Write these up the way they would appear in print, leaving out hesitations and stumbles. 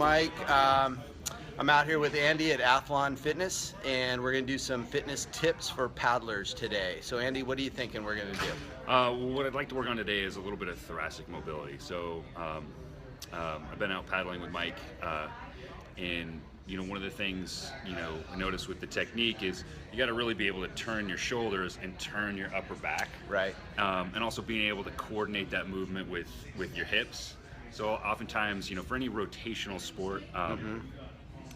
Mike. I'm out here with Andy at Athlon Fitness, and we're going to do some fitness tips for paddlers today. So Andy, what are you thinking we're going to do? What I'd like to work on today is a little bit of thoracic mobility. So I've been out paddling with Mike, and one of the things I noticed with the technique is you got to really be able to turn your shoulders and turn your upper back, right? And also being able to coordinate that movement with your hips. So oftentimes, for any rotational sport,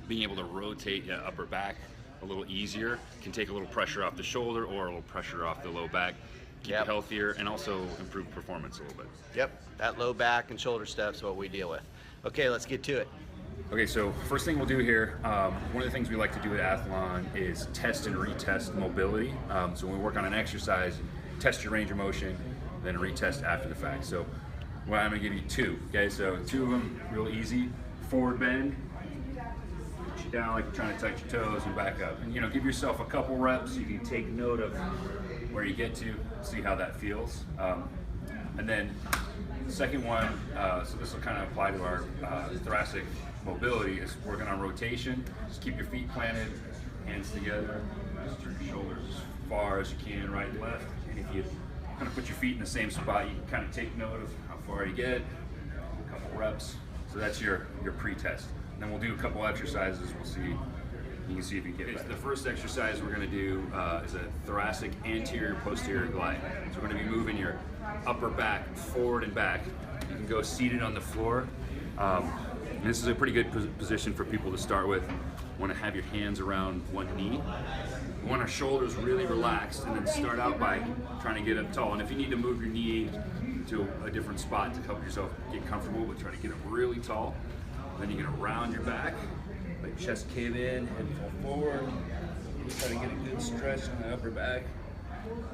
being able to rotate your upper back a little easier can take a little pressure off the shoulder or a little pressure off the low back, keep you healthier, and also improve performance a little bit. Yep, that low back and shoulder stuff is what we deal with. Okay, let's get to it. Okay, so first thing we'll do here, one of the things we like to do at Athlon is test and retest mobility. So when we work on an exercise, test your range of motion, then retest after the fact. So I'm gonna give you two, okay? So two of them, real easy. Forward bend, put you down like you're trying to touch your toes and back up. And give yourself a couple reps so you can take note of where you get to, see how that feels. And then the second one, so this will kind of apply to our thoracic mobility, is working on rotation. Just keep your feet planted, hands together, just turn your shoulders as far as you can, right and left. And if you kind of put your feet in the same spot, you can kind of take note of how far you get, a couple reps. So that's your pre-test. And then we'll do a couple exercises. We'll see. You can see if you can get better. The first exercise we're going to do is a thoracic anterior posterior glide. So we're going to be moving your upper back forward and back. You can go seated on the floor. And this is a pretty good position for people to start with. You want to have your hands around one knee. We want our shoulders really relaxed, and then start out by trying to get up tall. And if you need to move your knee to a different spot to help yourself get comfortable, but try to get up really tall. Then you're going to round your back, let your chest cave in, head fall forward. Try to get a good stretch on the upper back,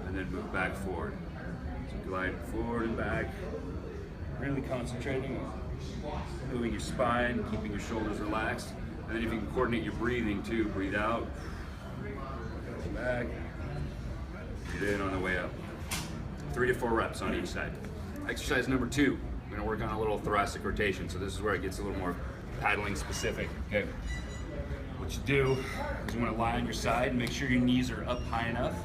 and then move back forward. So glide forward and back, really concentrating on moving your spine, keeping your shoulders relaxed. And then if you can coordinate your breathing too, breathe out, go back, breathe in on the way up. 3 to 4 reps on each side. Exercise number 2, we're gonna work on a little thoracic rotation. So this is where it gets a little more paddling specific. Okay. What you do is you wanna lie on your side and make sure your knees are up high enough.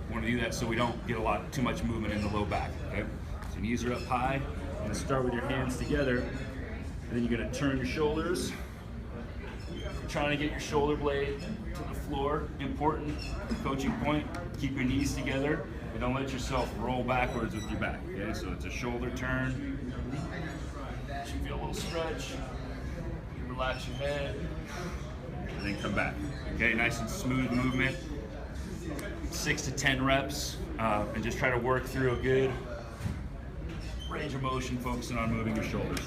You wanna do that so we don't get too much movement in the low back, okay? So knees are up high, and start with your hands together, and then you're gonna turn your shoulders. You're trying to get your shoulder blade to the floor. Important coaching point, keep your knees together, and don't let yourself roll backwards with your back, okay? So it's a shoulder turn. You should feel a little stretch. Relax your head, and then come back. Okay, nice and smooth movement. 6 to 10 reps, and just try to work through a good range of motion, focusing on moving your shoulders.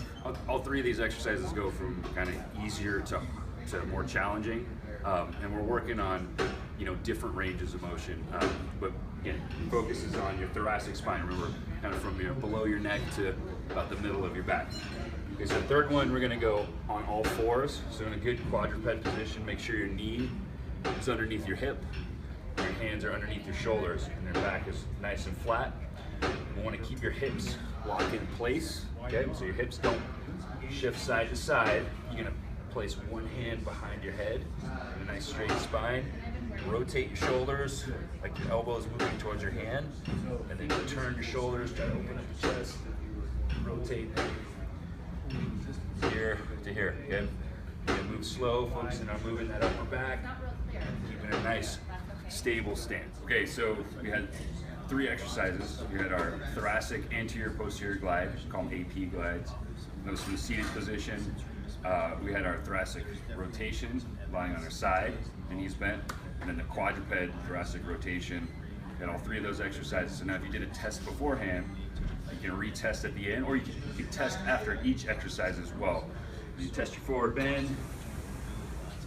All 3 of these exercises go from kind of easier to more challenging, and we're working on different ranges of motion. But again, focus is on your thoracic spine. Remember, kind of from below your neck to about the middle of your back. Okay, so the third one, we're going to go on all 4s. So in a good quadruped position, make sure your knee is underneath your hip, your hands are underneath your shoulders, and your back is nice and flat. You want to keep your hips locked in place, okay? So your hips don't shift side to side. You're gonna place one hand behind your head, a nice straight spine. Rotate your shoulders, like your elbows moving towards your hand, and then you turn your shoulders, try to open up your chest, rotate here to here, okay? You're gonna move slow, focusing on moving that upper back, keeping a nice, stable stance. Okay, so we had 3 exercises. We had our thoracic anterior posterior glide, call them AP glides. Those from the seated position. We had our thoracic rotation, lying on our side, the knees bent, and then the quadruped thoracic rotation. We had all 3 of those exercises. So now if you did a test beforehand, you can retest at the end, or you can test after each exercise as well. You test your forward bend.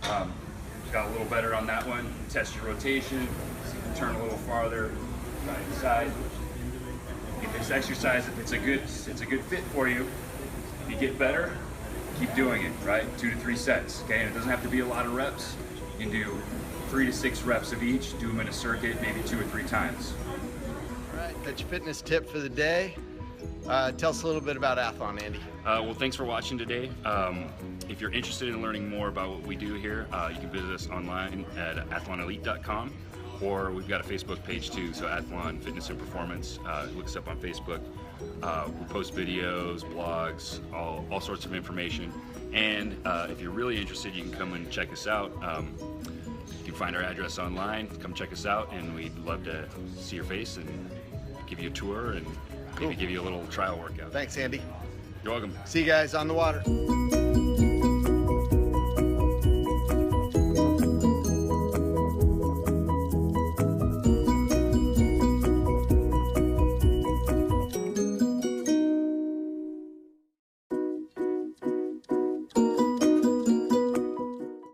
Got a little better on that one. Test your rotation, so you can turn a little farther. Side to side. If this exercise, if it's a good fit for you, if you get better, keep doing it, right? 2 to 3 sets, okay? And it doesn't have to be a lot of reps. You can do 3 to 6 reps of each, do them in a circuit, maybe 2 or 3 times. All right, that's your fitness tip for the day. Tell us a little bit about Athlon, Andy. Well, thanks for watching today. If you're interested in learning more about what we do here, you can visit us online at athlonelite.com, or we've got a Facebook page too, so Athlon Fitness and Performance. Look us up on Facebook. We post videos, blogs, all sorts of information. And if you're really interested, you can come and check us out. You can find our address online, come check us out, and we'd love to see your face and give you a tour and maybe give you a little trial workout. Thanks, Andy. You're welcome. See you guys on the water.